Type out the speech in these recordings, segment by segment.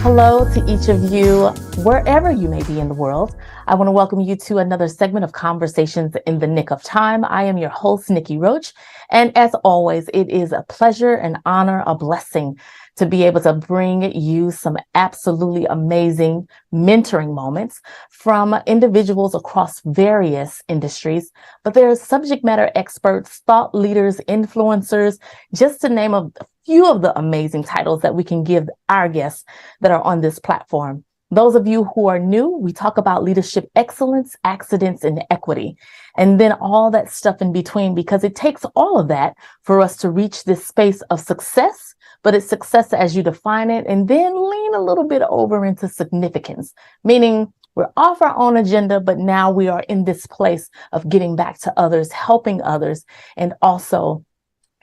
Hello to each of you, wherever you may be in the world. I want to welcome you to another segment of Conversations in the Nick of Time. I am your host, Nikki Roach. And as always, it is a pleasure, an honor, a blessing to be able to bring you some absolutely amazing mentoring moments from individuals across various industries. But there's subject matter experts, thought leaders, influencers, just to name a few of the amazing titles that we can give our guests that are on this platform. Those of you who are new, we talk about leadership excellence, accidents, and equity, and then all that stuff in between, because it takes all of that for us to reach this space of success, but it's success as you define it, and then lean a little bit over into significance, meaning we're off our own agenda, but now we are in this place of getting back to others, helping others, and also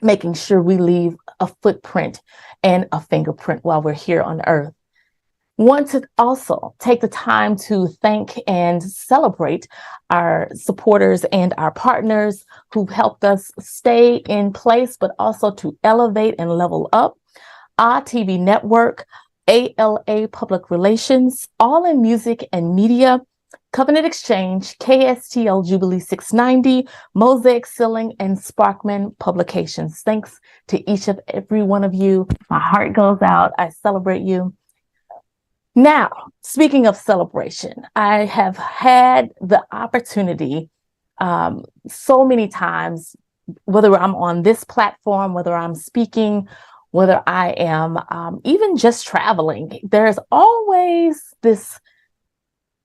making sure we leave a footprint and a fingerprint while we're here on earth. Want to also take the time to thank and celebrate our supporters and our partners who've helped us stay in place, but also to elevate and level up. Our TV network, ALA Public Relations, All in Music and Media, Covenant Exchange, KSTL Jubilee 690, Mosaic Ceiling, and Sparkman Publications. Thanks to each of every one of you. My heart goes out. I celebrate you. Now, speaking of celebration, I have had the opportunity so many times, whether I'm on this platform, whether I'm speaking, whether I am even just traveling, there's always this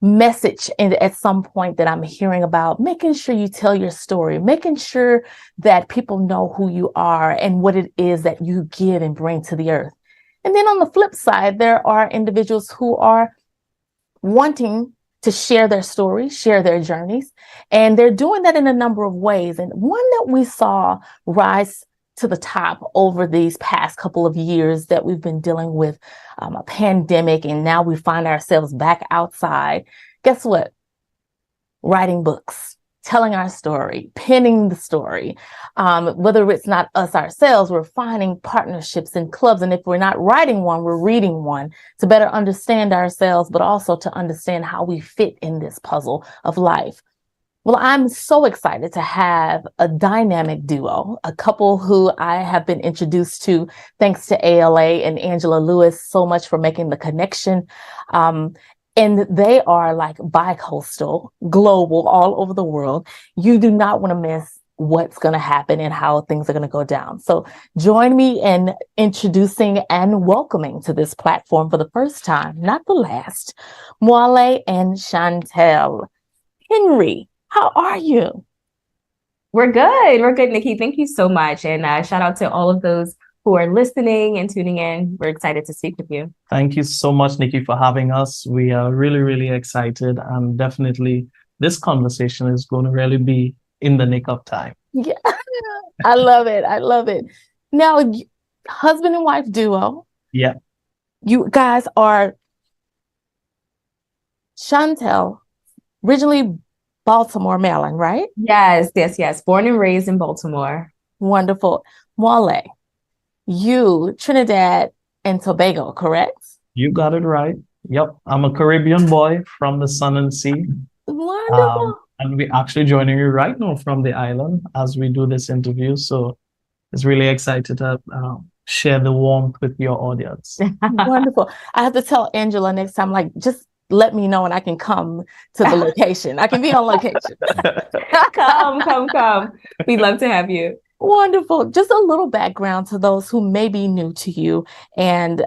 message at some point that I'm hearing about making sure you tell your story, making sure that people know who you are and what it is that you give and bring to the earth. And then on the flip side, there are individuals who are wanting to share their stories, share their journeys, and they're doing that in a number of ways. And one that we saw rise to the top over these past couple of years that we've been dealing with a pandemic, and now we find ourselves back outside. Guess what? Writing books, telling our story, penning the story. Whether it's not us ourselves, we're finding partnerships and clubs. And if we're not writing one, we're reading one to better understand ourselves, but also to understand how we fit in this puzzle of life. Well, I'm so excited to have a dynamic duo, a couple who I have been introduced to thanks to ALA and Angela Lewis so much for making the connection. And they are like bi-coastal, global, all over the world. You do not want to miss what's going to happen and how things are going to go down. So join me in introducing and welcoming to this platform for the first time, not the last, Mwale and Chantel Henry. How are you? We're good. We're good, Nikki. Thank you so much. And shout out to all of those who are listening and tuning in. We're excited to speak with you. Thank you so much, Nikki, for having us. We are really, really excited. And definitely this conversation is going to really be in the nick of time. Yeah, I love it. I love it. Now, husband and wife duo. Yeah. You guys are Chantel, originally Baltimore, Maryland, right? Yes. Born and raised in Baltimore. Wonderful. Mwale, you Trinidad and Tobago, correct? You got it right. Yep. I'm a Caribbean boy from the sun and sea. Wonderful. And we're actually joining you right now from the island as we do this interview. So it's really excited to share the warmth with your audience. Wonderful. I have to tell Angela next time, like, just let me know and I can come to the location. I can be on location. Come. We'd love to have you. Wonderful. Just a little background to those who may be new to you. And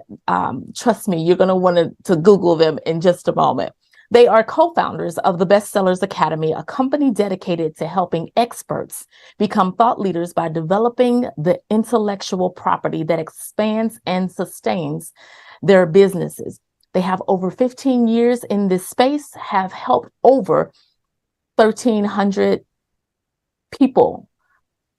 trust me, you're going to want to Google them in just a moment. They are co-founders of the Bestsellers Academy, a company dedicated to helping experts become thought leaders by developing the intellectual property that expands and sustains their businesses. They have over 15 years in this space, have helped over 1,300 people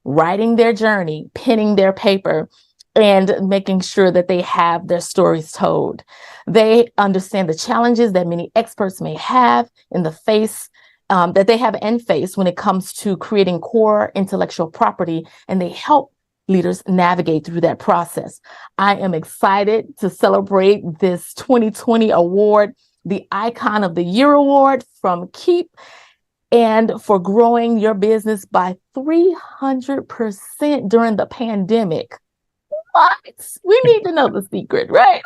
writing their journey, penning their paper, and making sure that they have their stories told. They understand the challenges that many experts may have in the face, that they have and face when it comes to creating core intellectual property, and they help leaders navigate through that process. I am excited to celebrate this 2020 award, the Icon of the Year Award from Keep, and for growing your business by 300% during the pandemic. What? We need to know the secret, right?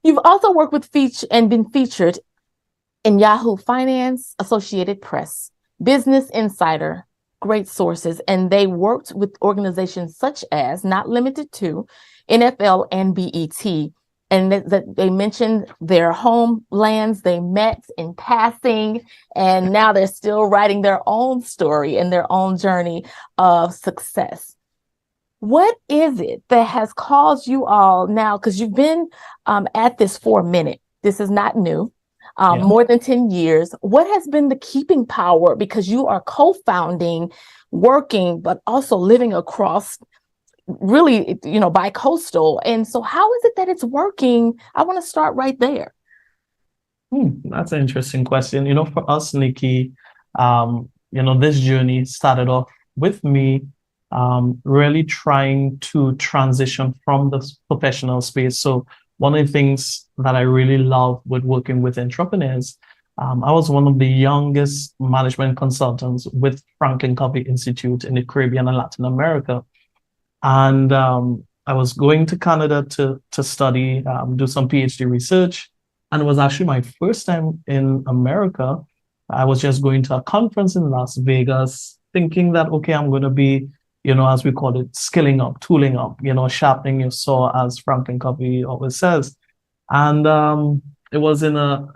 You've also worked with and been featured in Yahoo Finance, Associated Press, Business Insider, great sources, and they worked with organizations such as, not limited to, NFL and BET. And that they mentioned their homelands, they met in passing, and now they're still writing their own story and their own journey of success. What is it that has caused you all now, because you've been at this for a minute, this is not new, more than 10 years. What has been the keeping power? Because you are co-founding, working, but also living across really, bi-coastal. And so how is it that it's working? I want to start right there. That's an interesting question. For us, Nikki, this journey started off with me really trying to transition from the professional space. So one of the things that I really love with working with entrepreneurs, I was one of the youngest management consultants with Franklin Covey Institute in the Caribbean and Latin America. And I was going to Canada to study, do some PhD research. And it was actually my first time in America. I was just going to a conference in Las Vegas, thinking that, okay, I'm going to be, as we call it, skilling up, tooling up, sharpening your saw, as Franklin Covey always says. And it was in a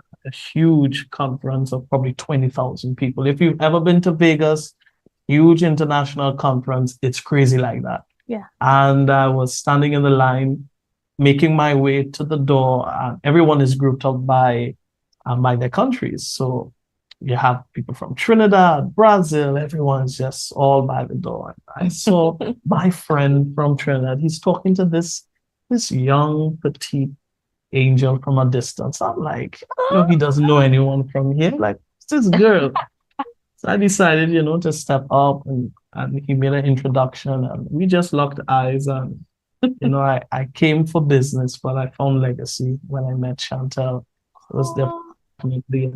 huge conference of probably 20,000 people. If you've ever been to Vegas, huge international conference, it's crazy like that. Yeah. And I was standing in the line, making my way to the door. Everyone is grouped up by their countries. So you have people from Trinidad, Brazil, everyone's just all by the door. I saw my friend from Trinidad. He's talking to this young, petite angel from a distance. I'm like, he doesn't know anyone from here. Like, it's this girl. So I decided, to step up and he made an introduction and we just locked eyes and, I came for business, but I found legacy when I met Chantel. It was definitely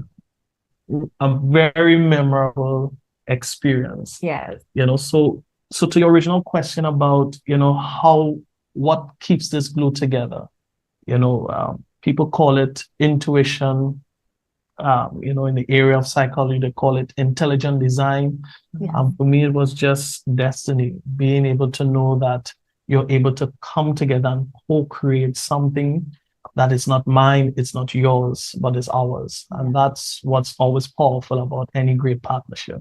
a very memorable experience. Yes. So to your original question about, what keeps this glue together, people call it intuition. In the area of psychology, they call it intelligent design. Yeah. For me, it was just destiny, being able to know that you're able to come together and co-create something that is not mine, it's not yours, but it's ours. And that's what's always powerful about any great partnership.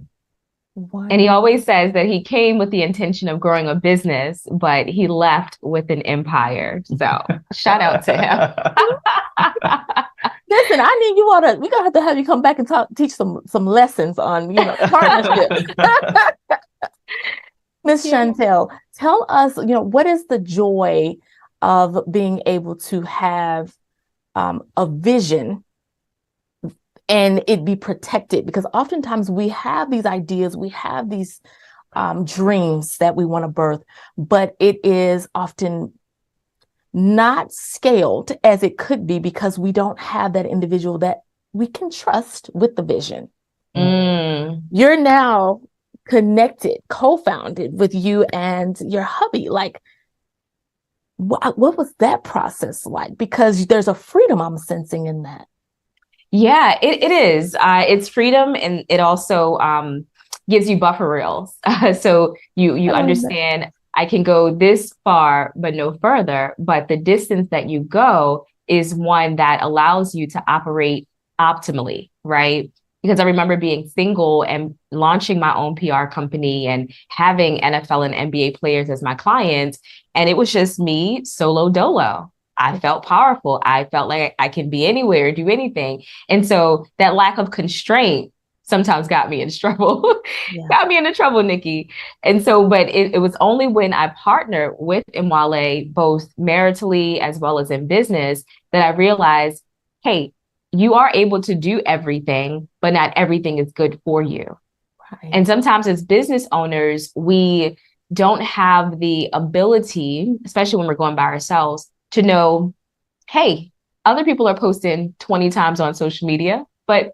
And he always says that he came with the intention of growing a business, but he left with an empire. So shout out to him. Listen, I need you all to, we're going to have you come back and teach some lessons on, partnership. Miss Chantel, tell us, what is the joy of being able to have a vision and it be protected? Because oftentimes we have these ideas, we have these dreams that we want to birth, but it is often not scaled as it could be because we don't have that individual that we can trust with the vision. You're now connected, co-founded with you and your hubby. Like, what was that process like? Because there's a freedom I'm sensing in that. Yeah, it is. It's freedom, and it also gives you buffer reels. So you understand I can go this far, but no further. But the distance that you go is one that allows you to operate optimally, right? Because I remember being single and launching my own PR company and having NFL and NBA players as my clients. And it was just me solo dolo. I felt powerful. I felt like I can be anywhere, do anything. And so that lack of constraint sometimes got me in trouble. Got me into trouble, Nikki. And so, but it was only when I partnered with Mwale, both maritally as well as in business, that I realized, hey, you are able to do everything, but not everything is good for you. Right. And sometimes as business owners, we don't have the ability, especially when we're going by ourselves, to know, hey, other people are posting 20 times on social media, but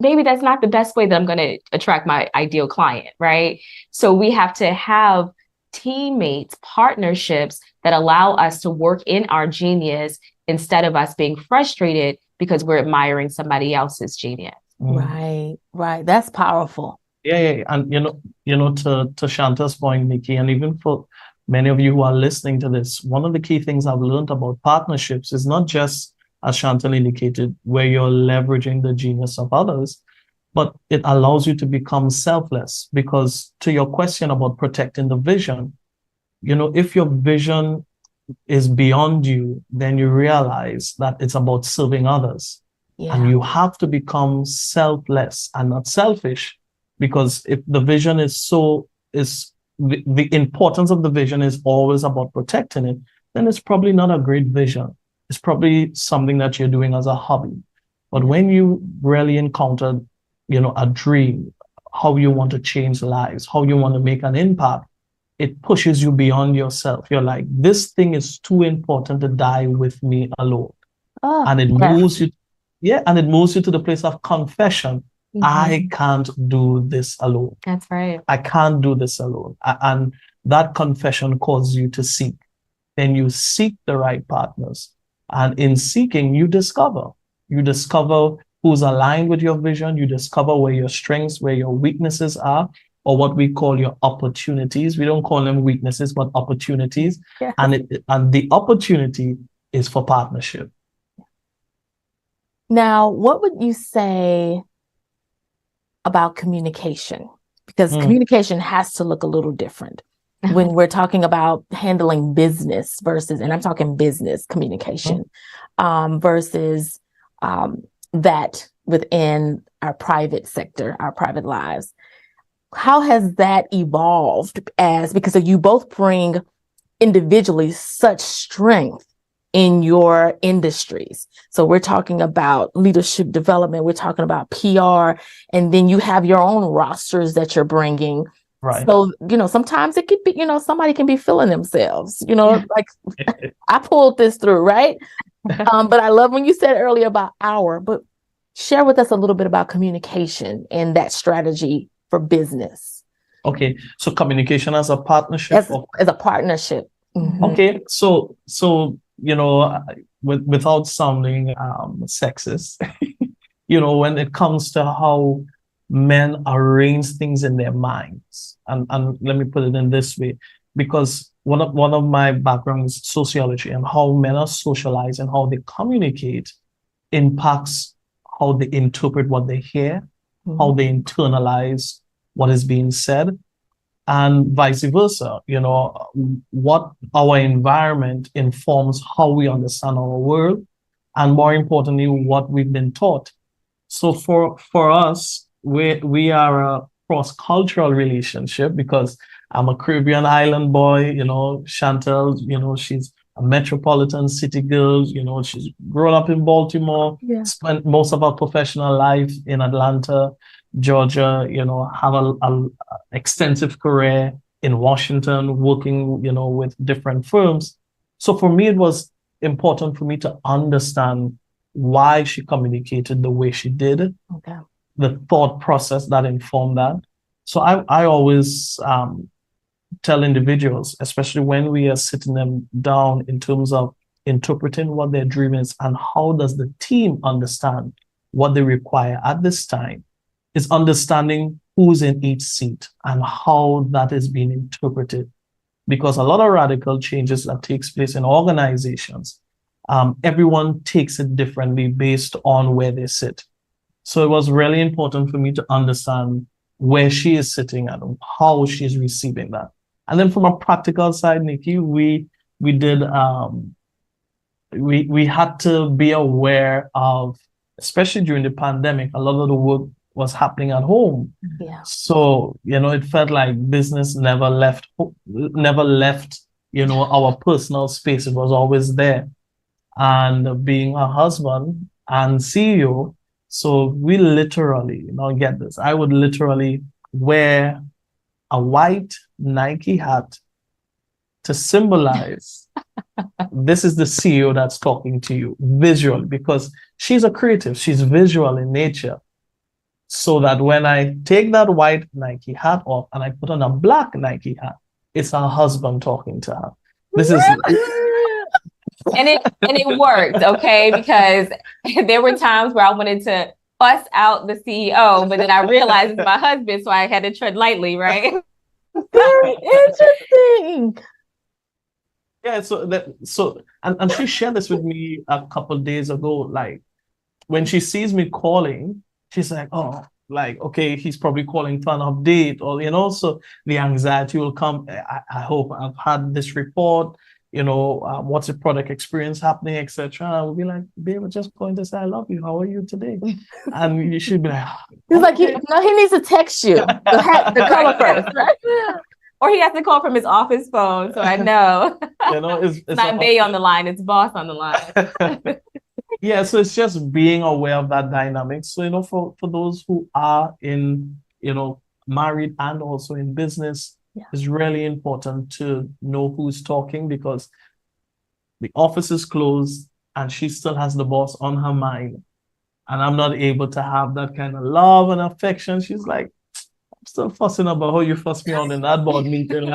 maybe that's not the best way that I'm going to attract my ideal client, right? So we have to have teammates, partnerships that allow us to work in our genius instead of us being frustrated because we're admiring somebody else's genius. Right, right. That's powerful. Yeah. And to Shanta's point, Nikki, and even for many of you who are listening to this, one of the key things I've learned about partnerships is not just, as Chantal indicated, where you're leveraging the genius of others, but it allows you to become selfless. Because to your question about protecting the vision, if your vision is beyond you, then you realize that it's about serving others. Yeah. And you have to become selfless and not selfish, because if the vision is the importance of the vision is always about protecting it, then it's probably not a great vision. It's probably something that you're doing as a hobby. But when you really encounter, a dream, how you want to change lives, how you want to make an impact, it pushes you beyond yourself. You're like, this thing is too important to die with me alone. And it moves you, and it moves you to the place of confession. I can't do this alone. That's right. I can't do this alone. And that confession causes you to seek. Then you seek the right partners. And in seeking, you discover who's aligned with your vision. You discover where your strengths, where your weaknesses are, or what we call your opportunities. We don't call them weaknesses, but opportunities. Yeah. And the opportunity is for partnership. Now, what would you say about communication? Because communication has to look a little different when we're talking about handling business versus, and I'm talking business communication, versus that within our private sector, our private lives. How has that evolved because you both bring individually such strength in your industries. So we're talking about leadership development, we're talking about PR, and then you have your own rosters that you're bringing. Right. So, sometimes it could be, somebody can be feeling themselves, like I pulled this through, right? But I love when you said earlier about but share with us a little bit about communication and that strategy for business. Okay. So communication as a partnership? As a partnership. Mm-hmm. Okay. So, without sounding sexist, when it comes to how men arrange things in their minds, and let me put it in this way, because one of my backgrounds is sociology, and how men are socialized and how they communicate impacts how they interpret what they hear, how they internalize what is being said, and vice versa. What our environment informs how we understand our world, and more importantly, what we've been taught. So for us, we are a cross-cultural relationship, because I'm a Caribbean island boy, Chantel, she's a metropolitan city girl, she's grown up in Baltimore, spent most of her professional life in Atlanta, Georgia, have a extensive career in Washington, working, with different firms. So for me, it was important for me to understand why she communicated the way she did, the thought process that informed that. So I always tell individuals, especially when we are sitting them down in terms of interpreting what their dream is and how does the team understand what they require at this time, is understanding who's in each seat and how that is being interpreted. Because a lot of radical changes that takes place in organizations, everyone takes it differently based on where they sit. So it was really important for me to understand where she is sitting and how she's receiving that. And then from a practical side, Nikki, we did we had to be aware of, especially during the pandemic, a lot of the work was happening at home. Yeah. So, it felt like business never left, our personal space. It was always there. And being a husband and CEO, so we literally, get this, I would literally wear a white Nike hat to symbolize this is the CEO that's talking to you visually, because she's a creative, she's visual in nature. So that when I take that white Nike hat off and I put on a black Nike hat, it's her husband talking to her. This is and it worked, okay? Because there were times where I wanted to fuss out the CEO, but then I realized it's my husband, so I had to tread lightly, right? Very interesting. Yeah, and she shared this with me a couple of days ago. Like when she sees me calling, she's like, oh, like, okay, he's probably calling for an update, or so the anxiety will come. I hope I've had this report, what's the product experience happening, etc. I will be like, babe, I'm just going to say I love you. How are you today? And you should be like, he's like, he needs to text you the color first, right? Or he has to call from his office phone, so I know. It's not Bay on the line, it's boss on the line. Yeah, so it's just being aware of that dynamic. So, for those who are in, married and also in business, it's really important to know who's talking, because the office is closed and she still has the boss on her mind. And I'm not able to have that kind of love and affection. She's like, still fussing about how you fussed me on in that board meeting,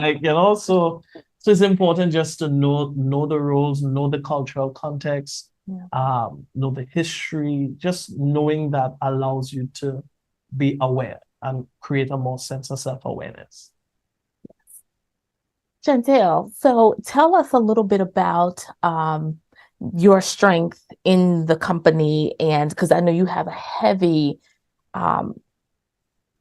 so it's important just to know the roles, know the cultural context, know the history. Just knowing that allows you to be aware and create a more sense of self-awareness. Chantel, so tell us a little bit about your strength in the company, and because I know you have a heavy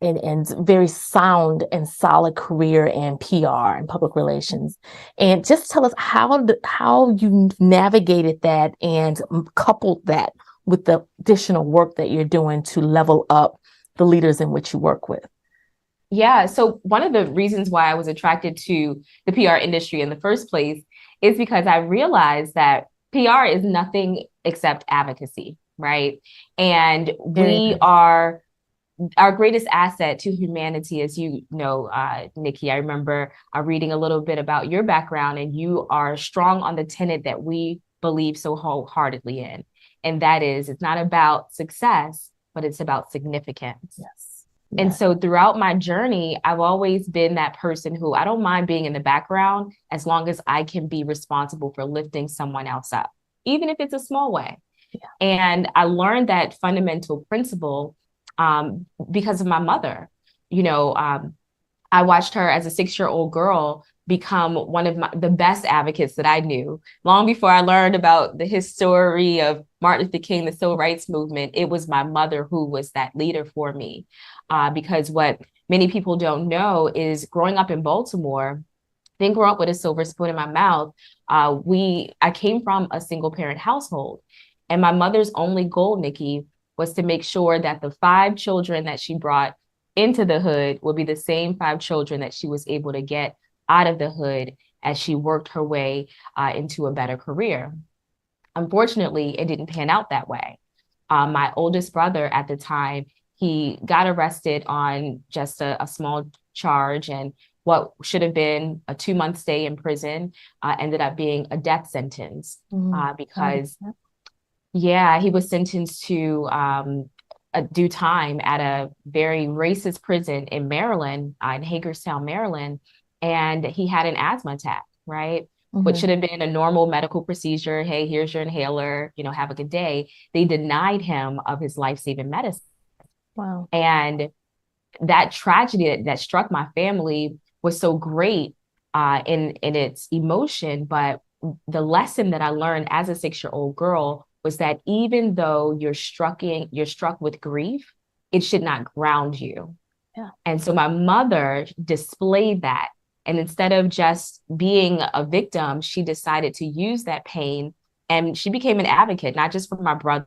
and very sound and solid career in PR and public relations. And just tell us how you navigated that and coupled that with the additional work that you're doing to level up the leaders in which you work with. Yeah, so one of the reasons why I was attracted to the PR industry in the first place is because I realized that PR is nothing except advocacy, right? And we are our greatest asset to humanity, as you know, Nikki. I remember reading a little bit about your background, and you are strong on the tenet that we believe so wholeheartedly in. And that is, it's not about success, but it's about significance. Yes. And so throughout my journey, I've always been that person who I don't mind being in the background as long as I can be responsible for lifting someone else up, even if it's a small way. Yeah. And I learned that fundamental principle because of my mother. I watched her as a 6-year-old girl become one of the best advocates that I knew. Long before I learned about the history of Martin Luther King, the civil rights movement, it was my mother who was that leader for me. Because what many people don't know is, growing up in Baltimore, didn't grow up with a silver spoon in my mouth. I came from a single parent household, and my mother's only goal, Nikki, was to make sure that the 5 children that she brought into the hood would be the same 5 children that she was able to get out of the hood as she worked her way into a better career. Unfortunately, it didn't pan out that way. My oldest brother at the time, he got arrested on just a small charge, and what should have been a 2-month stay in prison ended up being a death sentence because he was sentenced to a due time at a very racist prison in Maryland, in Hagerstown, Maryland. And he had an asthma attack, right? Which should have been a normal medical procedure. Hey, here's your inhaler, have a good day. They denied him of his life-saving medicine. Wow. And that tragedy that struck my family was so great in its emotion. But the lesson that I learned as a 6-year-old girl was that even though you're struck with grief, it should not ground you. Yeah. And so my mother displayed that. And instead of just being a victim, she decided to use that pain, and she became an advocate, not just for my brother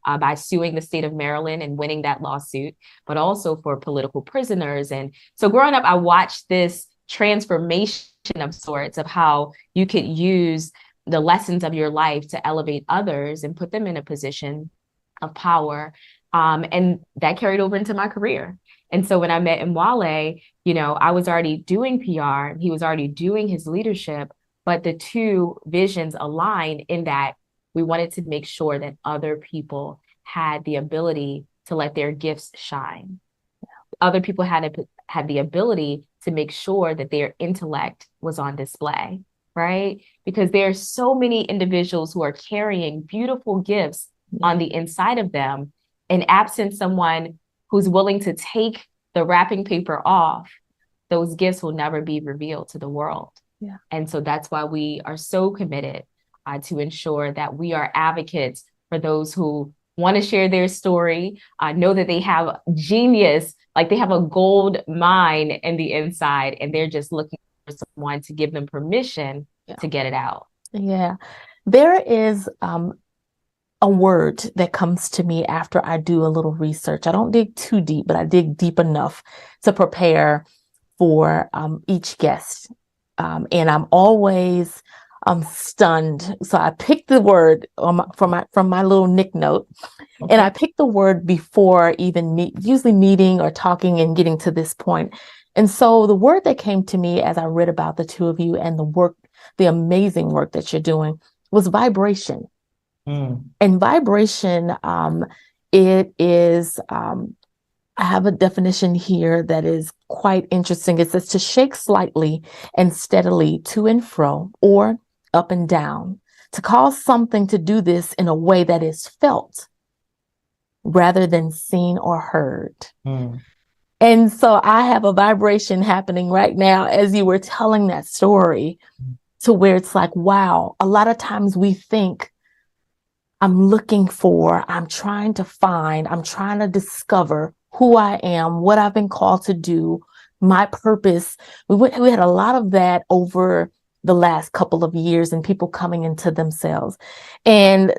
by suing the state of Maryland and winning that lawsuit, but also for political prisoners. And so growing up, I watched this transformation of sorts of how you could use the lessons of your life to elevate others and put them in a position of power. And that carried over into my career. And so when I met Mwale, I was already doing PR, he was already doing his leadership, but the two visions aligned in that we wanted to make sure that other people had the ability to let their gifts shine. Other people had the ability to make sure that their intellect was on display, right? Because there are so many individuals who are carrying beautiful gifts on the inside of them, and absent someone who's willing to take the wrapping paper off, those gifts will never be revealed to the world. Yeah. And so that's why we are so committed to ensure that we are advocates for those who want to share their story, know that they have genius, like they have a gold mine in the inside, and they're just looking for someone to give them permission to get it out. Yeah. There is a word that comes to me after I do a little research. I don't dig too deep, but I dig deep enough to prepare for each guest. And I'm always stunned. So I picked the word from my little nick note. Okay. And I picked the word before even usually meeting or talking and getting to this point. And so the word that came to me as I read about the two of you and the amazing work that you're doing was vibration. And vibration, it is, I have a definition here that is quite interesting. It says to shake slightly and steadily to and fro or up and down, to cause something to do this in a way that is felt rather than seen or heard. And so I have a vibration happening right now as you were telling that story, to where it's like, wow, a lot of times we think, I'm trying to find, I'm trying to discover who I am, what I've been called to do, my purpose. We had a lot of that over the last couple of years, and people coming into themselves and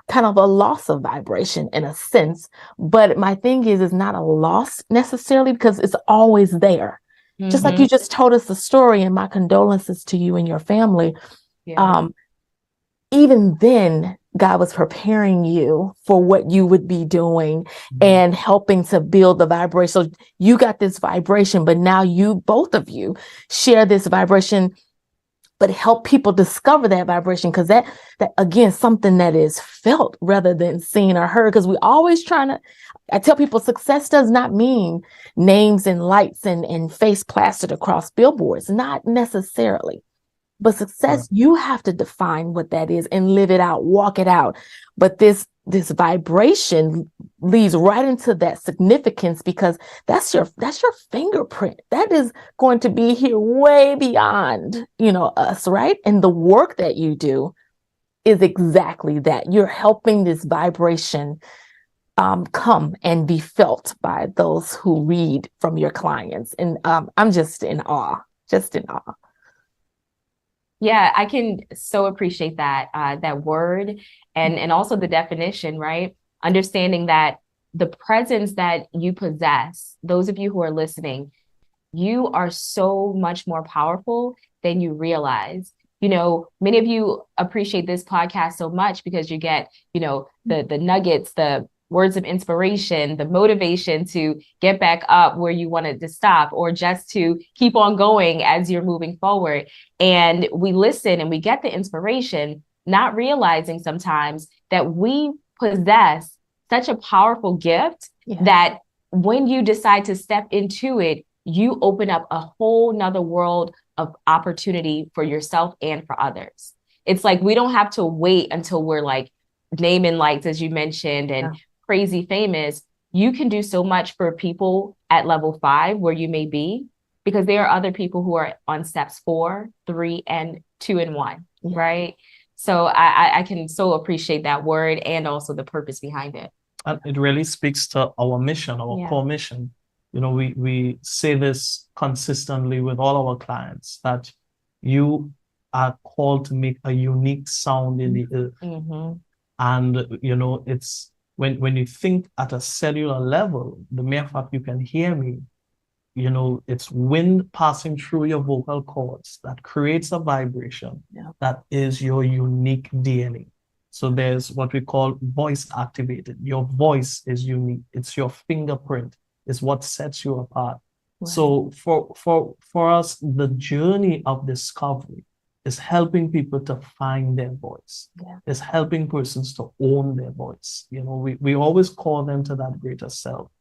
kind of a loss of vibration in a sense. But my thing is not a loss necessarily, because it's always there. Just like you just told us the story, and my condolences to you and your family. Yeah. Even then, God was preparing you for what you would be doing and helping to build the vibration. So you got this vibration, but now both of you share this vibration, but help people discover that vibration. Because that again, something that is felt rather than seen or heard. Because we always I tell people success does not mean names and lights and face plastered across billboards, not necessarily. But success, you have to define what that is and live it out, walk it out. But this vibration leads right into that significance, because that's your fingerprint. That is going to be here way beyond, us, right? And the work that you do is exactly that. You're helping this vibration come and be felt by those who read from your clients. And I'm just in awe. Yeah, I can so appreciate that word and also the definition, right? Understanding that the presence that you possess, those of you who are listening, you are so much more powerful than you realize. Many of you appreciate this podcast so much because you get, the nuggets, the words of inspiration, the motivation to get back up where you wanted to stop, or just to keep on going as you're moving forward. And we listen and we get the inspiration, not realizing sometimes that we possess such a powerful gift that when you decide to step into it, you open up a whole nother world of opportunity for yourself and for others. It's like we don't have to wait until we're like name and lights, as you mentioned, and crazy famous. You can do so much for people at level 5 where you may be, because there are other people who are on steps 4, 3, and 2 and 1, right? So I can so appreciate that word and also the purpose behind it. And it really speaks to our mission, our core mission. We say this consistently with all our clients, that you are called to make a unique sound in the earth. And, it's when you think at a cellular level, the mere fact you can hear me, it's wind passing through your vocal cords that creates a vibration that is your unique DNA. So there's what we call voice activated. Your voice is unique. It's your fingerprint. It's what sets you apart. Right. So for us, the journey of discovery is helping people to find their voice. Yeah. It's helping persons to own their voice. We always call them to that greater self.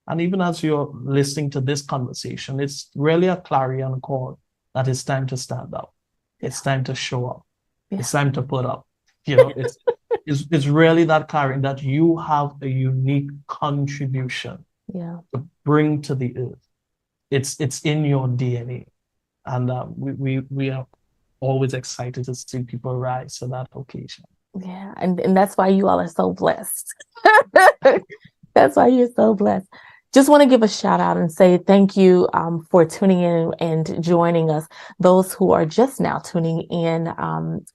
And even as you're listening to this conversation, it's really a clarion call that it's time to stand up. It's time to show up. Yeah. It's time to put up. It's really that clarion that you have a unique contribution to bring to the earth. It's in your DNA. And we are always excited to see people rise to that occasion. Yeah, and that's why you all are so blessed. That's why you're so blessed. Just want to give a shout out and say thank you for tuning in and joining us. Those who are just now tuning in,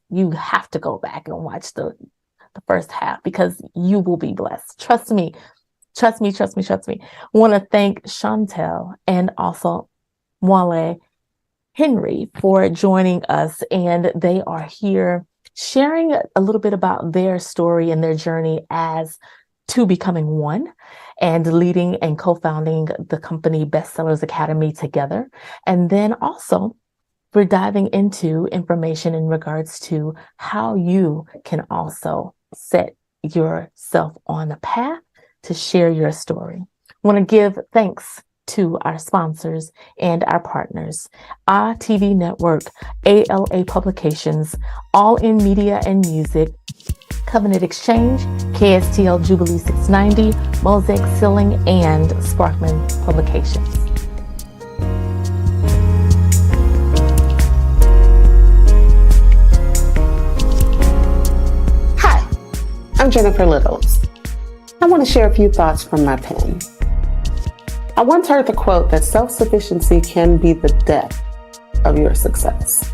you have to go back and watch the first half because you will be blessed. Trust me. Trust me. Want to thank Chantel and also Mwale Henry for joining us. And they are here sharing a little bit about their story and their journey as to becoming one and leading and co-founding the company Bestsellers Academy together. And then also we're diving into information in regards to how you can also set yourself on a path to share your story. I want to give thanks to our sponsors and our partners, our TV network, ALA Publications, All in Media and Music, Covenant Exchange, KSTL Jubilee 690, Mosaic Sealing, and Sparkman Publications. Hi, I'm Jennifer Littles. I want to share a few thoughts from my pen. I once heard the quote that self-sufficiency can be the death of your success.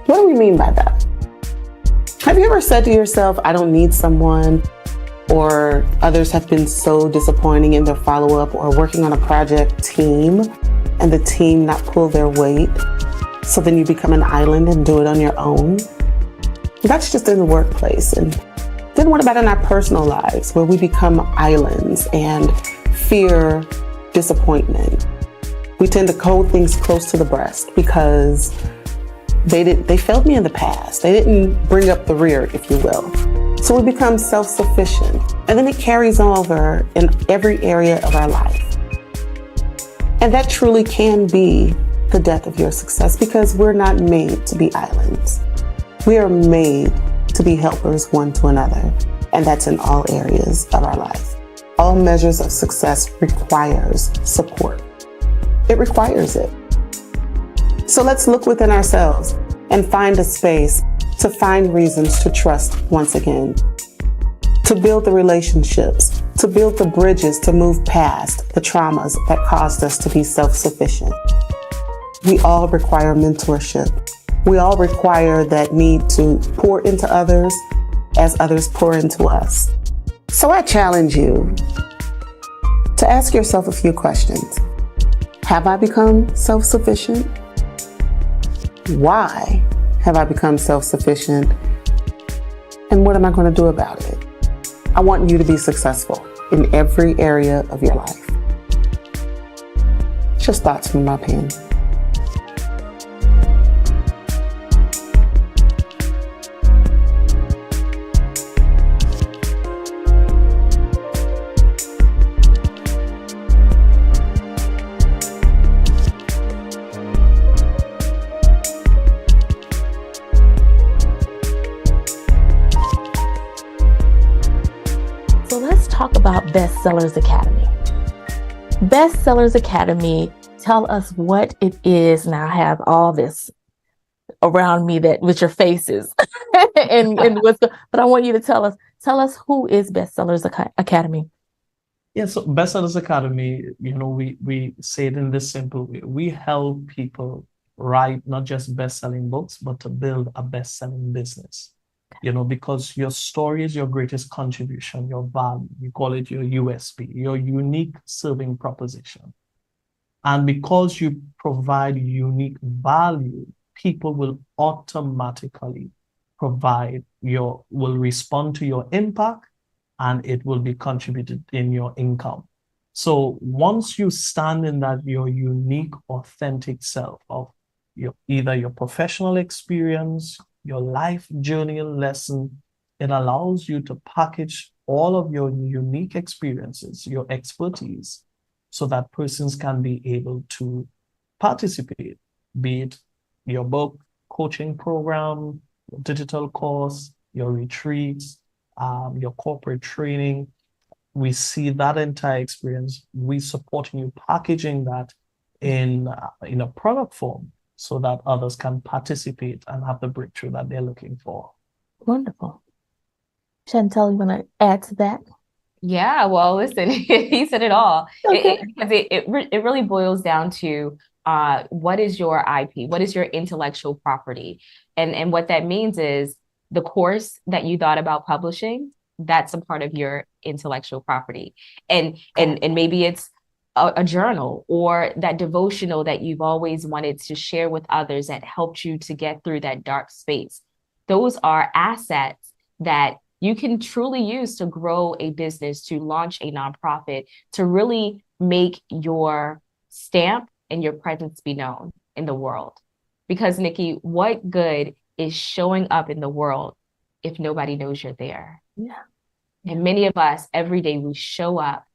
What do we mean by that? Have you ever said to yourself, I don't need someone, or others have been so disappointing in their follow-up or working on a project team and the team not pull their weight, so then you become an island and do it on your own? That's just in the workplace. And then what about in our personal lives where we become islands and fear disappointment? We tend to hold things close to the breast because they failed me in the past. They didn't bring up the rear, if you will. So we become self-sufficient, and then it carries over in every area of our life. And that truly can be the death of your success because we're not made to be islands. We are made to be helpers one to another, and that's in all areas of our life. All measures of success requires support. It requires it. So let's look within ourselves and find a space to find reasons to trust once again, to build the relationships, to build the bridges, to move past the traumas that caused us to be self-sufficient. We all require mentorship. We all require that need to pour into others as others pour into us. So I challenge you to ask yourself a few questions. Have I become self-sufficient? Why have I become self-sufficient? And what am I going to do about it? I want you to be successful in every area of your life. Just thoughts from my pen. Talk about Bestsellers Academy. Bestsellers Academy, tell us what it is. Now I have all this around me that with your faces and what's but I want you to tell us who is Bestsellers Academy. Yeah, so Bestsellers Academy, we say it in this simple way. We help people write not just best-selling books, but to build a best-selling business. Because your story is your greatest contribution, your value. We call it your USP, your unique serving proposition. And because you provide unique value, people will automatically will respond to your impact, and it will be contributed in your income. So once you stand in that your unique, authentic self of either your professional experience, your life journey and lesson, it allows you to package all of your unique experiences, your expertise, so that persons can be able to participate, be it your book, coaching program, digital course, your retreats, your corporate training. We see that entire experience. We supporting you packaging that in a product form so that others can participate and have the breakthrough that they're looking for. Wonderful. Chantel, you want to add to that? Yeah, well, listen, he said it all. Okay. Because it really boils down to what is your IP? What is your intellectual property? And what that means is the course that you thought about publishing, that's a part of your intellectual property. And maybe it's a journal or that devotional that you've always wanted to share with others that helped you to get through that dark space. Those are assets that you can truly use to grow a business, to launch a nonprofit, to really make your stamp and your presence be known in the world. Because Nikki, what good is showing up in the world if nobody knows you're there? Yeah. And many of us, every day we show up,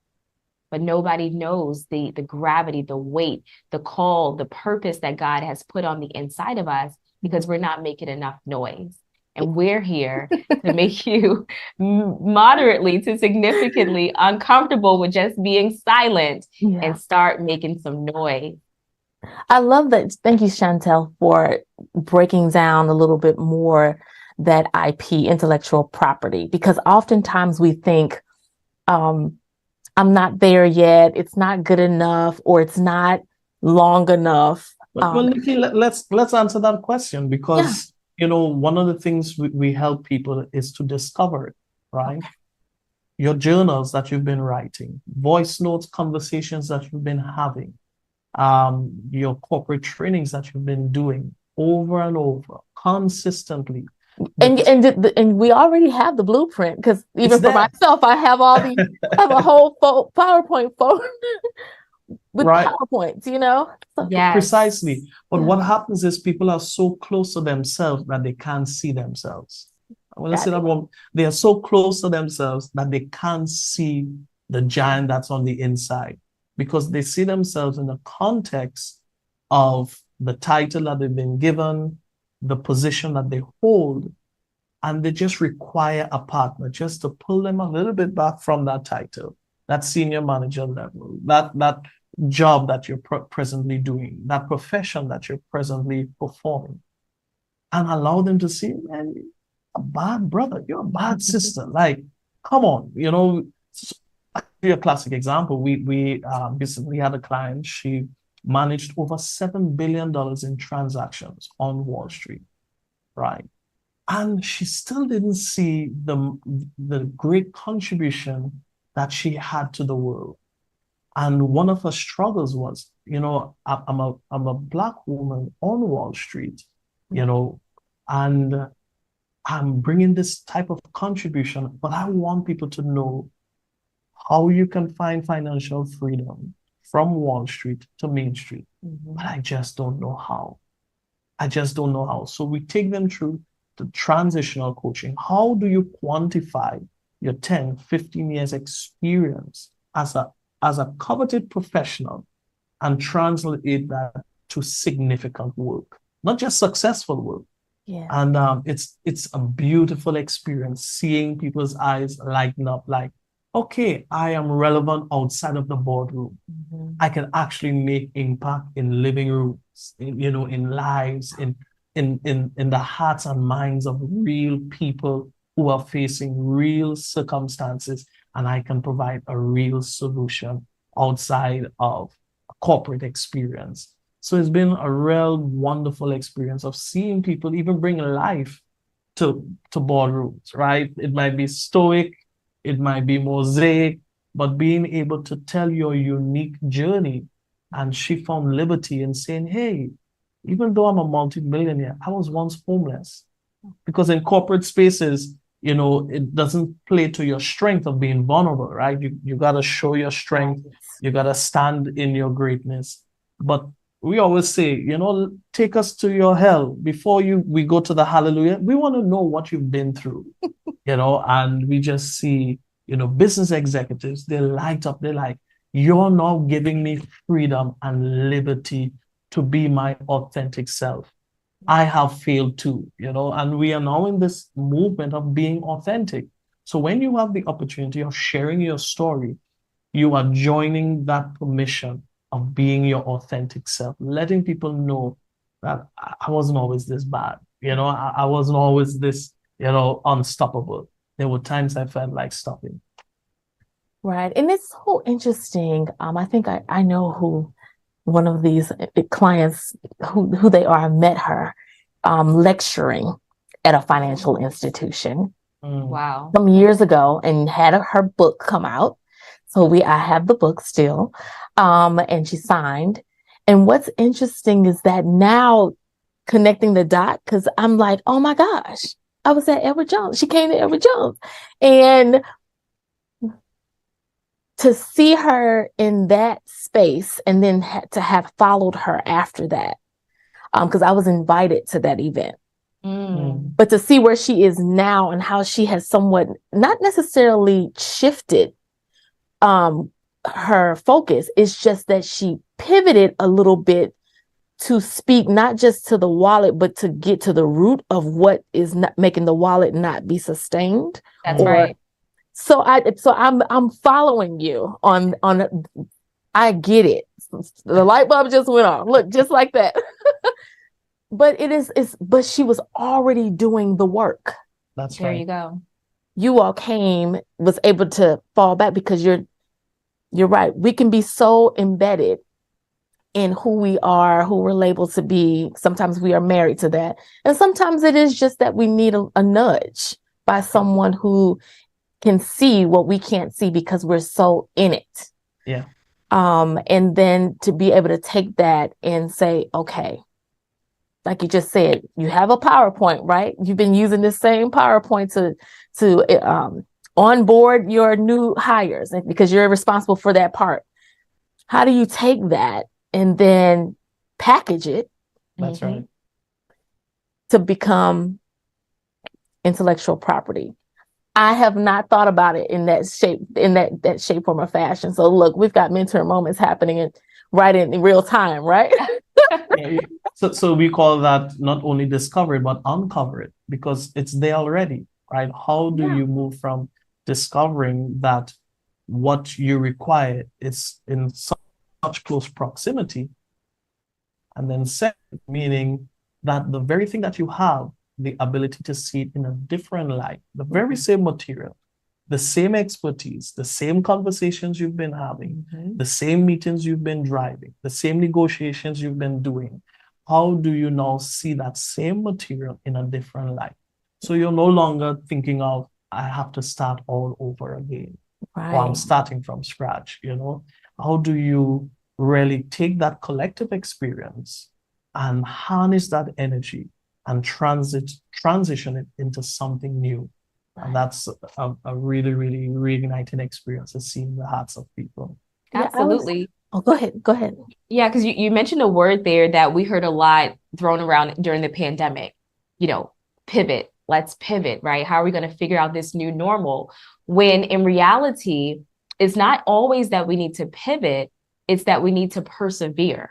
but nobody knows the gravity, the weight, the call, the purpose that God has put on the inside of us because we're not making enough noise. And we're here to make you moderately to significantly uncomfortable with just being silent and start making some noise. I love that. Thank you, Chantel, for breaking down a little bit more that IP, intellectual property, because oftentimes we think, I'm not there yet, it's not good enough, or it's not long enough. Well, Nikki, let's answer that question because one of the things we help people is to discover it, right? Okay. Your journals that you've been writing, voice notes, conversations that you've been having, your corporate trainings that you've been doing over and over, consistently. And we already have the blueprint, because even for myself, I have I have a whole PowerPoint folder with PowerPoints, So, precisely. But what happens is people are so close to themselves that they can't see themselves. When I say that one, they are so close to themselves that they can't see the giant that's on the inside, because they see themselves in the context of the title that they've been given, the position that they hold, and they just require a partner just to pull them a little bit back from that title, that senior manager level, that job that you're presently doing, that profession that you're presently performing, and allow them to see, man, you're a bad brother, you're a bad sister. Like, come on, I'll give you a classic example. We recently had a client. She managed over $7 billion in transactions on Wall Street, right? And she still didn't see the great contribution that she had to the world. And one of her struggles was, I'm a Black woman on Wall Street, and I'm bringing this type of contribution, but I want people to know how you can find financial freedom from Wall Street to Main Street. But I just don't know how. So we take them through the transitional coaching. How do you quantify your 10, 15 years experience as a coveted professional and translate that to significant work, not just successful work? Yeah. And it's a beautiful experience seeing people's eyes lighten up, like, okay, I am relevant outside of the boardroom. I can actually make impact in living rooms, in lives, in the hearts and minds of real people who are facing real circumstances, and I can provide a real solution outside of a corporate experience. So it's been a real wonderful experience of seeing people even bring life to boardrooms, right? It might be stoic, it might be mosaic, but being able to tell your unique journey. And she found liberty in saying, hey, even though I'm a multi-millionaire, I was once homeless. Because in corporate spaces, it doesn't play to your strength of being vulnerable, right? You got to show your strength. You got to stand in your greatness. But we always say, take us to your hell before we go to the hallelujah. We want to know what you've been through, and we just see, business executives, they light up. They're like, you're now giving me freedom and liberty to be my authentic self. I have failed too, and we are now in this movement of being authentic. So when you have the opportunity of sharing your story, you are joining that permission of being your authentic self, letting people know that I wasn't always this bad. I wasn't always this, unstoppable. There were times I felt like stopping. Right. And it's so interesting. I think I know who one of these clients who they are. I met her lecturing at a financial institution. Wow. Some years ago, and had her book come out. So I have the book still. And she signed. And what's interesting is that now connecting the dot, because I'm like, oh my gosh, I was at Edward Jones. She came to Edward Jones. And to see her in that space and then to have followed her after that, because I was invited to that event. But to see where she is now and how she has somewhat not necessarily shifted her focus, it's just that she pivoted a little bit to speak not just to the wallet, but to get to the root of what is not making the wallet not be sustained. That's right. So I'm following you on I get it. The light bulb just went off. Look, just like that. But but she was already doing the work. That's There right. you go. You all was able to fall back because you're right. We can be so embedded in who we are, who we're labeled to be. Sometimes we are married to that. And sometimes it is just that we need a nudge by someone who can see what we can't see because we're so in it. Yeah. And then to be able to take that and say, okay, like you just said, you have a PowerPoint, right? You've been using this same PowerPoint to onboard your new hires because you're responsible for that part. How do you take that and then package it? That's right. To become intellectual property. I have not thought about it in that shape, form, or fashion. So look, we've got mentor moments happening right in real time, right? So we call that not only discover it, but uncover it because it's there already, right? How do you move from discovering that what you require is in such close proximity, and then second, meaning that the very thing that you have, the ability to see it in a different light, the very same material, the same expertise, the same conversations you've been having, the same meetings you've been driving, the same negotiations you've been doing. How do you now see that same material in a different light? So you're no longer thinking of, I have to start all over again, or I'm starting from scratch, How do you really take that collective experience and harness that energy and transition it into something new? And that's a really, really reigniting experience to see in the hearts of people. Absolutely. Go ahead. Yeah, because you mentioned a word there that we heard a lot thrown around during the pandemic, pivot. Let's pivot, right? How are we going to figure out this new normal? When in reality, it's not always that we need to pivot, it's that we need to persevere.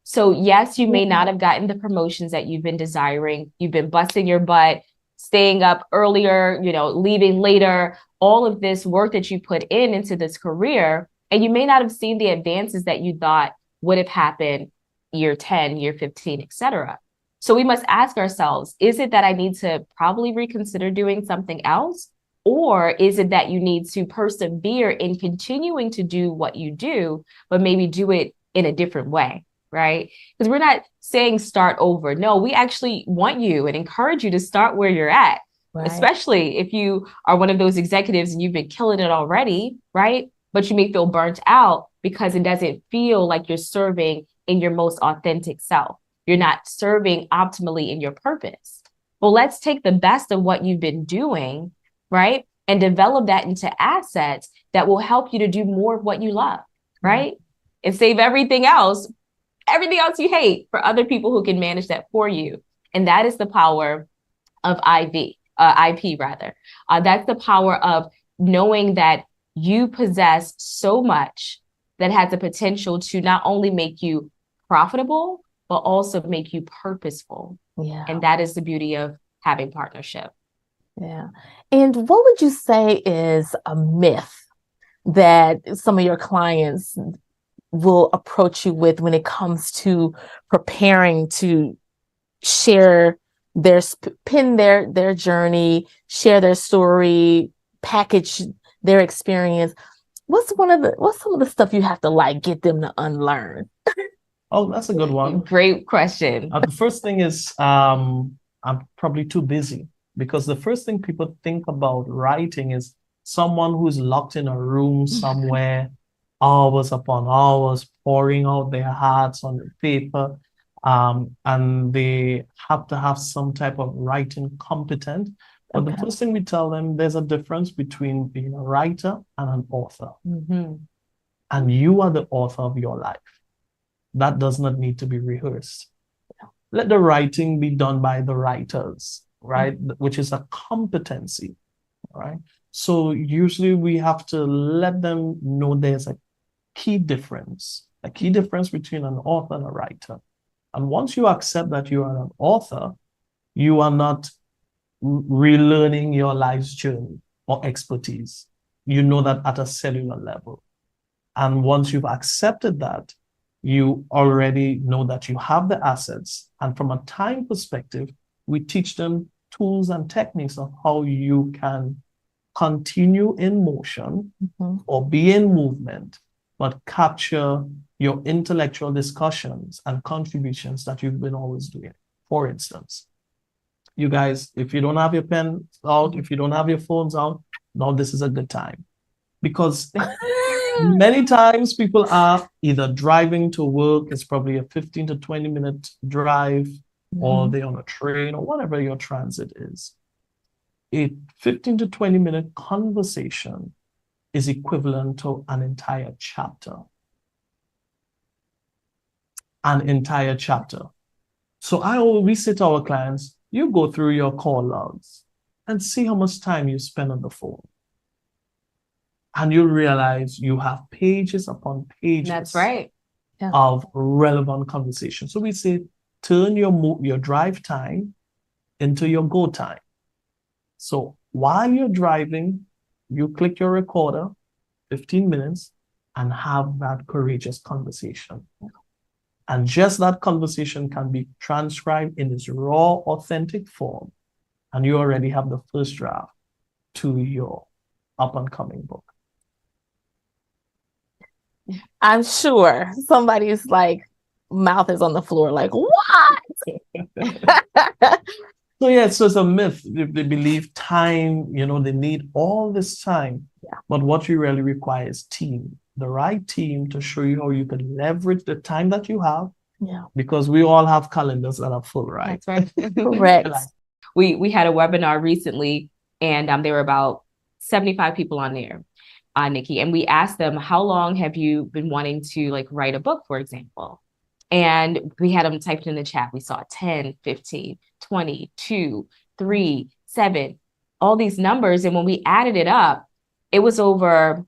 So yes, you may not have gotten the promotions that you've been desiring. You've been busting your butt, staying up earlier, leaving later, all of this work that you put into this career. And you may not have seen the advances that you thought would have happened year 10, year 15, et cetera. So we must ask ourselves, is it that I need to probably reconsider doing something else? Or is it that you need to persevere in continuing to do what you do, but maybe do it in a different way, right? Because we're not saying start over. No, we actually want you and encourage you to start where you're at, especially if you are one of those executives and you've been killing it already, right? But you may feel burnt out because it doesn't feel like you're serving in your most authentic self. You're not serving optimally in your purpose. Well, let's take the best of what you've been doing, right? And develop that into assets that will help you to do more of what you love, right? And save everything else you hate for other people who can manage that for you. And that is the power of IP rather. That's the power of knowing that you possess so much that has the potential to not only make you profitable, but also make you purposeful. Yeah. And that is the beauty of having partnership. Yeah. And what would you say is a myth that some of your clients will approach you with when it comes to preparing to share pin their journey, share their story, package their experience? What's some of the stuff you have to like get them to unlearn? Oh, that's a good one. Great question. The first thing is I'm probably too busy, because the first thing people think about writing is someone who's locked in a room somewhere, hours upon hours, pouring out their hearts on the paper. And they have to have some type of writing competent. But the first thing we tell them, there's a difference between being a writer and an author. And you are the author of your life. That does not need to be rehearsed. Let the writing be done by the writers, right? Which is a competency, right? So usually we have to let them know there's a key difference between an author and a writer. And once you accept that you are an author, you are not relearning your life's journey or expertise. You know that at a cellular level. And once you've accepted that, you already know that you have the assets. And from a time perspective, we teach them tools and techniques of how you can continue in motion or be in movement, but capture your intellectual discussions and contributions that you've been always doing. For instance, you guys, if you don't have your pens out, if you don't have your phones out, now this is a good time. Because many times people are either driving to work, it's probably a 15 to 20 minute drive, or they're on a train or whatever your transit is. A 15 to 20 minute conversation is equivalent to an entire chapter. An entire chapter. So we say to our clients, you go through your call logs and see how much time you spend on the phone. And you'll realize you have pages upon pages. That's right. Of relevant conversation. So we say, turn your drive time into your go time. So while you're driving, you click your recorder, 15 minutes, and have that courageous conversation. And just that conversation can be transcribed in its raw, authentic form. And you already have the first draft to your up-and-coming book. I'm sure somebody's like, mouth is on the floor, like, what? So it's a myth. They believe time, they need all this time. But what you really require is team. The right team to show you how you can leverage the time that you have. Because we all have calendars that are full, right? That's right. Correct. We had a webinar recently, and there were about 75 people on there, Nikki, and we asked them, how long have you been wanting to write a book, for example? And we had them typed in the chat. We saw 10, 15, 20, 2, 3, 7, all these numbers. And when we added it up, it was over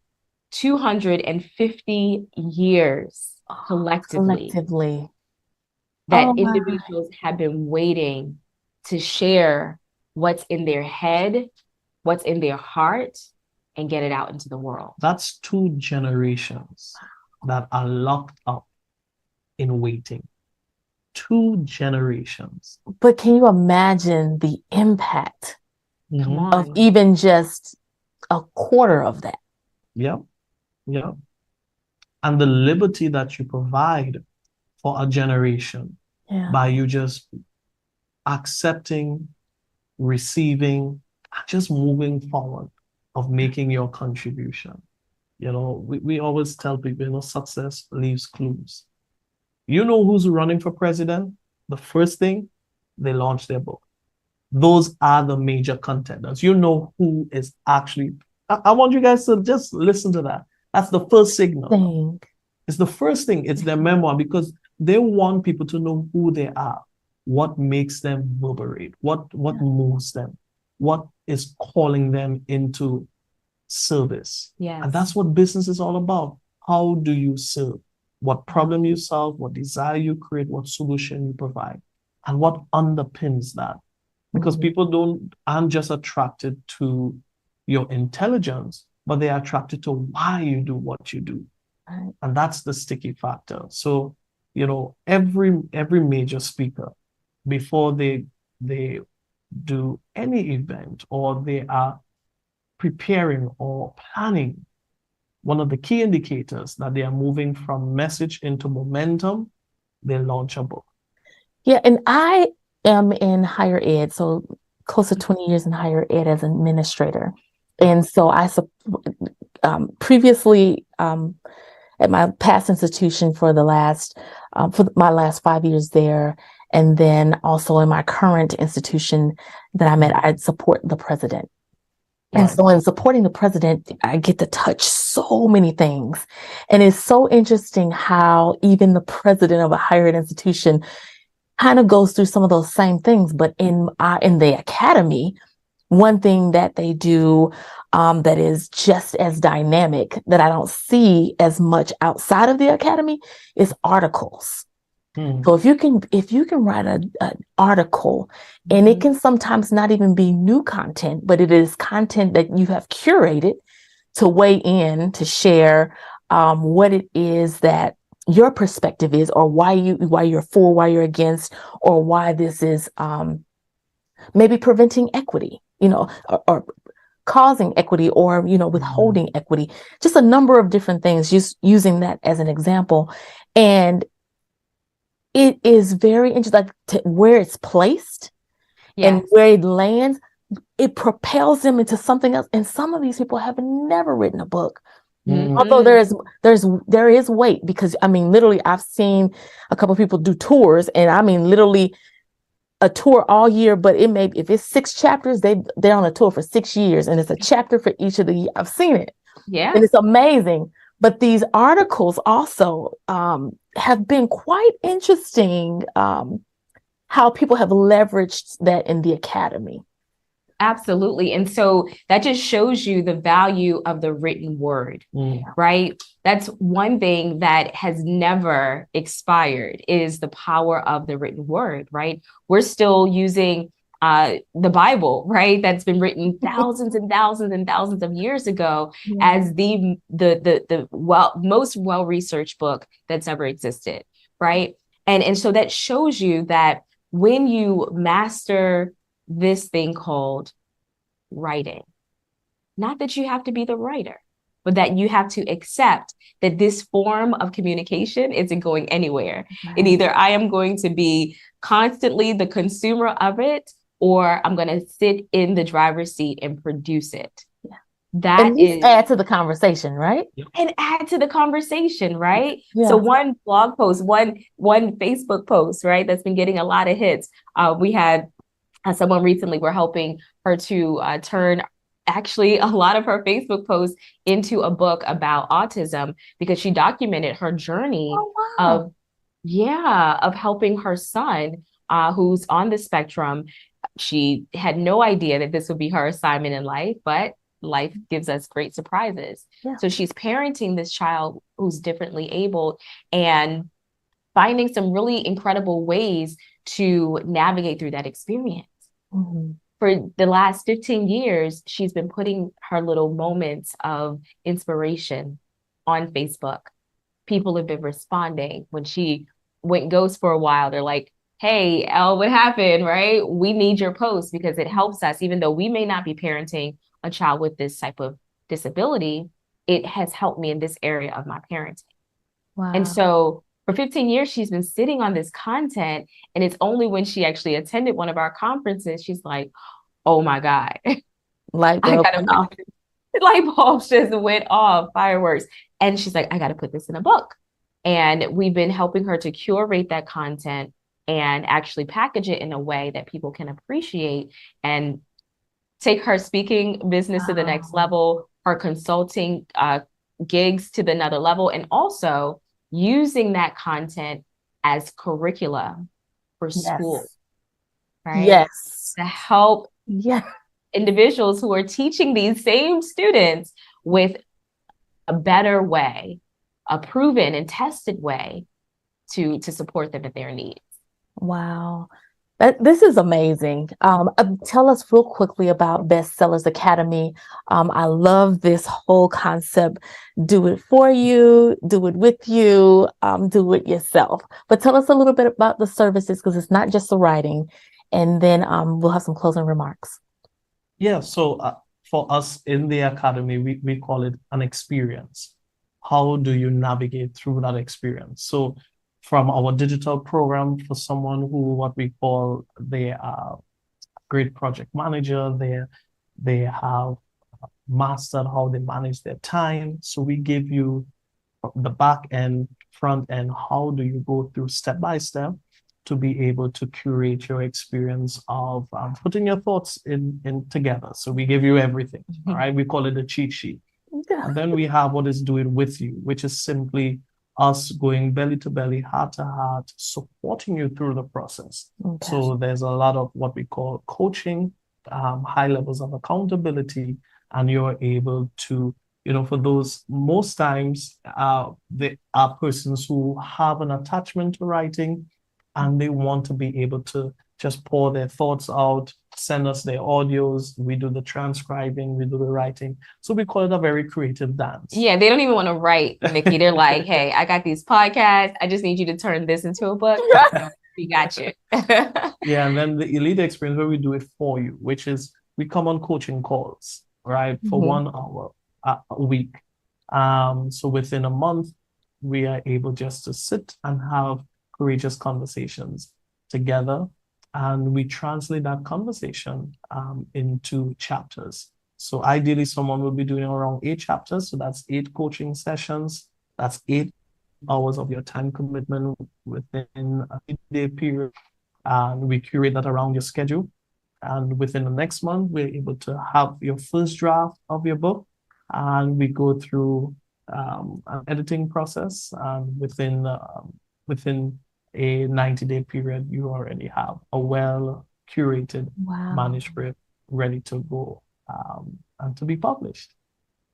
250 years collectively that individuals have been waiting to share what's in their head, what's in their heart, and get it out into the world. That's 2 generations that are locked up in waiting. 2 generations. But can you imagine the impact of even just a quarter of that? Yeah. And the liberty that you provide for a generation by you just accepting, receiving, and just moving forward of making your contribution. We always tell people, success leaves clues. You know who's running for president? The first thing, they launch their book. those are the major contenders. You know who is actually, I want you guys to just listen to that. That's the first signal. It's the first thing. It's their memoir, because they want people to know who they are, what makes them reverberate, what moves them, what is calling them into service. Yes. And that's what business is all about. How do you serve? What problem you solve, what desire you create, what solution you provide, and what underpins that. Because people aren't just attracted to your intelligence, but they are attracted to why you do what you do. Right. And that's the sticky factor. So, you know, every major speaker, before they do any event or they are preparing or planning, one of the key indicators that they are moving from message into momentum, they launch a book. Yeah, and I am in higher ed, so close to 20 years in higher ed as an administrator. And so I previously at my past institution for my last 5 years there, and then also in my current institution that I'm at, I support the president. And Right. so in supporting the president, I get to touch so many things. And it's so interesting how even the president of a higher ed institution kind of goes through some of those same things. But in the academy, one thing that they do that is just as dynamic that I don't see as much outside of the academy is articles. So if you can write an article, and it can sometimes not even be new content, but it is content that you have curated to weigh in, to share what it is that your perspective is, or why you're for, why you're against, or why this is maybe preventing equity, or causing equity, or withholding equity. Just a number of different things. Just using that as an example, and it is very interesting, like where it's placed and where it lands. It propels them into something else. And some of these people have never written a book. Although there is weight, because I mean, literally, I've seen a couple of people do tours, and I mean, literally a tour all year. But if it's 6 chapters, they're on a tour for 6 years, and it's a chapter for each of the. I've seen it, and it's amazing. But these articles also have been quite interesting. How people have leveraged that in the academy. Absolutely. And so that just shows you the value of the written word, right? That's one thing that has never expired, is the power of the written word, right? We're still using the Bible, right? That's been written thousands and thousands and thousands of years ago as the most well-researched book that's ever existed, right? And so that shows you that when you master this thing called writing, not that you have to be the writer, but that you have to accept that this form of communication isn't going anywhere. Right. And either I am going to be constantly the consumer of it, or I'm going to sit in the driver's seat and produce it. Yeah. That is add to the conversation, right? And add to the conversation, right? Yeah. So one blog post, one Facebook post, right, that's been getting a lot of hits. We had someone recently, we're helping her to turn actually a lot of her Facebook posts into a book about autism, because she documented her journey of helping her son who's on the spectrum. She had no idea that this would be her assignment in life, but life gives us great surprises. Yeah. So she's parenting this child who's differently abled and finding some really incredible ways to navigate through that experience. For the last 15 years, she's been putting her little moments of inspiration on Facebook. People have been responding. When she went ghost for a while, they're like, hey, Elle, what happened, right? We need your post, because it helps us. Even though we may not be parenting a child with this type of disability, it has helped me in this area of my parenting. Wow. And so for 15 years, she's been sitting on this content, and it's only when she actually attended one of our conferences, she's like, oh my God. Light bulbs just went off, fireworks. And she's like, I got to put this in a book. And we've been helping her to curate that content and actually package it in a way that people can appreciate and take her speaking business to the next level, her consulting gigs to the another level, and also using that content as curricula for school, right? Yes. To help Yeah. individuals who are teaching these same students with a better way, a proven and tested way to support them at their needs. Wow. This is amazing. Tell us real quickly about Bestsellers Academy. I love this whole concept. Do it for you, do it with you, do it yourself. But tell us a little bit about the services, because it's not just the writing. And then we'll have some closing remarks. Yeah, so for us in the academy, we call it an experience. How do you navigate through that experience? So from our digital program, for someone who what we call they are great project manager, they have mastered how they manage their time. So we give you the back end, front end, how do you go through step by step to be able to curate your experience of putting your thoughts in together. So we give you everything, all right? We call it a cheat sheet. Yeah. And then we have what is Do It With You, which is simply us going belly to belly, heart to heart, supporting you through the process. Okay. So there's a lot of what we call coaching, high levels of accountability, and you're able to, for those, most times, there are persons who have an attachment to writing and they want to be able to just pour their thoughts out, send us their audios, we do the transcribing, we do the writing. So we call it a very creative dance. Yeah, they don't even want to write, Nikki. They're like, hey, I got these podcasts. I just need you to turn this into a book. We got you. Yeah, and then the elite experience where we do it for you, which is we come on coaching calls, right, for 1 hour a week. So within a month, we are able just to sit and have courageous conversations together. And we translate that conversation into chapters. So ideally, someone will be doing around 8 chapters. So that's 8 coaching sessions. That's 8 hours of your time commitment within a 8-day period. And we curate that around your schedule. And within the next month, we're able to have your first draft of your book. And we go through an editing process. And within a 90-day period, you already have a well-curated manuscript ready to go and to be published.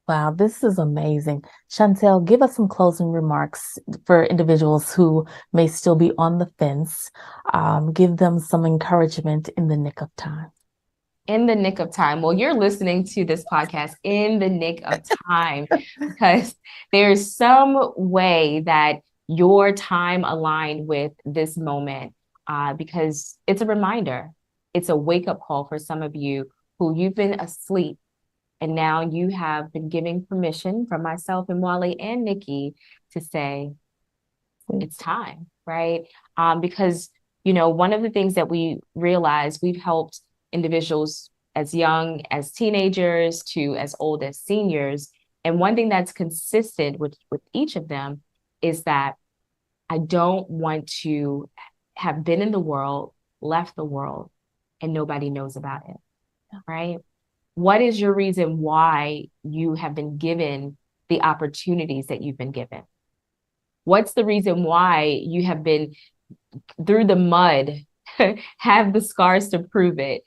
Wow, this is amazing. Chantel, give us some closing remarks for individuals who may still be on the fence. Give them some encouragement in the nick of time. In the nick of time. Well, you're listening to this podcast in the nick of time because there's some way that your time aligned with this moment, because it's a reminder. It's a wake-up call for some of you who you've been asleep, and now you have been giving permission from myself and Mwale and Nikki to say, it's time, right? Because, one of the things that we realize, we've helped individuals as young as teenagers to as old as seniors. And one thing that's consistent with each of them is that I don't want to have been in the world, left the world, and nobody knows about it, right? What is your reason why you have been given the opportunities that you've been given? What's the reason why you have been through the mud, have the scars to prove it?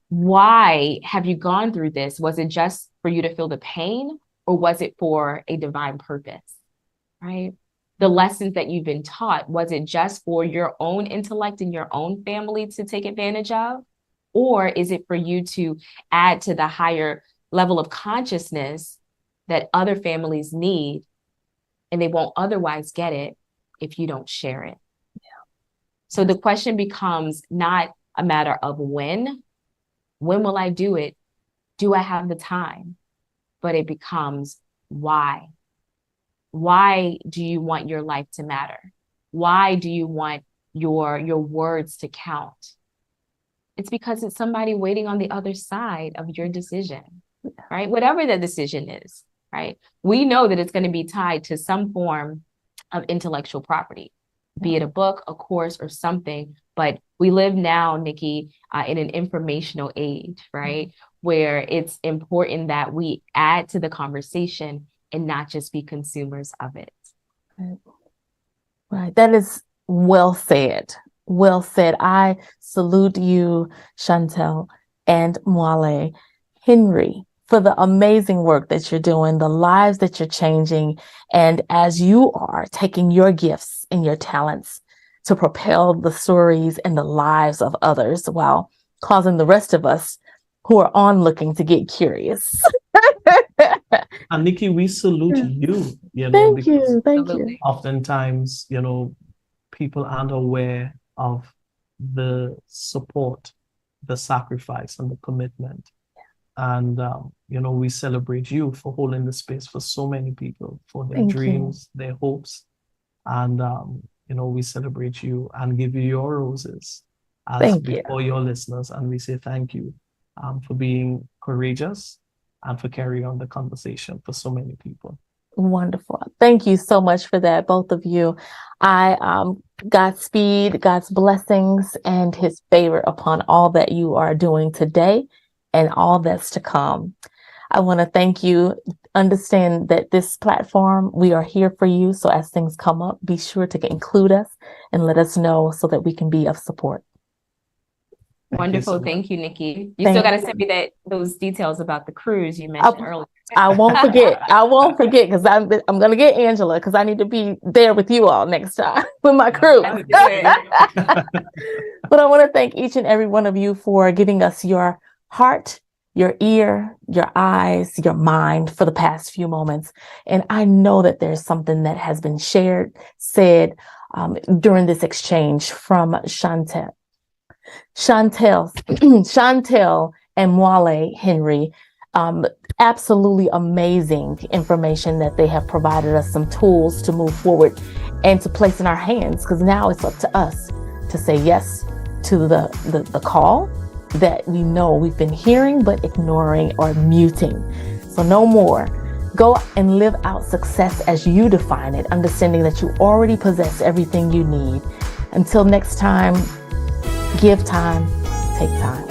Why have you gone through this? Was it just for you to feel the pain, or was it for a divine purpose, right? The lessons that you've been taught, was it just for your own intellect and your own family to take advantage of? Or is it for you to add to the higher level of consciousness that other families need, and they won't otherwise get it if you don't share it? Yeah. So the question becomes not a matter of when will I do it? Do I have the time? But it becomes why. Why do you want your life to matter? Why do you want your words to count? It's because it's somebody waiting on the other side of your decision, right? Whatever the decision is, right? We know that it's going to be tied to some form of intellectual property. be it a book, a course, or something. But we live now, Nikki, in an informational age, right? Where it's important that we add to the conversation and not just be consumers of it. Right. That is well said. Well said. I salute you, Chantel and Mwale Henry, for the amazing work that you're doing, the lives that you're changing, and as you are taking your gifts and your talents to propel the stories and the lives of others while causing the rest of us who are onlooking to get curious. And Nikki, we salute you. Thank you. Thank you. Oftentimes, people aren't aware of the support, the sacrifice, and the commitment. And, we celebrate you for holding the space for so many people, for their dreams, their hopes. And, we celebrate you and give you your roses before your listeners. And we say thank you for being courageous and for carrying on the conversation for so many people. Wonderful. Thank you so much for that, both of you. Godspeed, God's blessings, and his favor upon all that you are doing today and all that's to come. I want to thank you. Understand that this platform, we are here for you. So as things come up, be sure to include us and let us know so that we can be of support. Wonderful. Thank you, Nikki. You still got to send me those details about the cruise you mentioned earlier. I won't forget. I won't forget because I'm going to get Angela because I need to be there with you all next time with my crew. But I want to thank each and every one of you for giving us your heart, your ear, your eyes, your mind for the past few moments. And I know that there's something that has been said during this exchange from Chantel and Mwale Henry. Absolutely amazing information that they have provided us, some tools to move forward and to place in our hands, because now it's up to us to say yes to the call that we know we've been hearing but ignoring or muting. So no more. Go and live out success as you define it, understanding that you already possess everything you need. Until next time, give time, take time.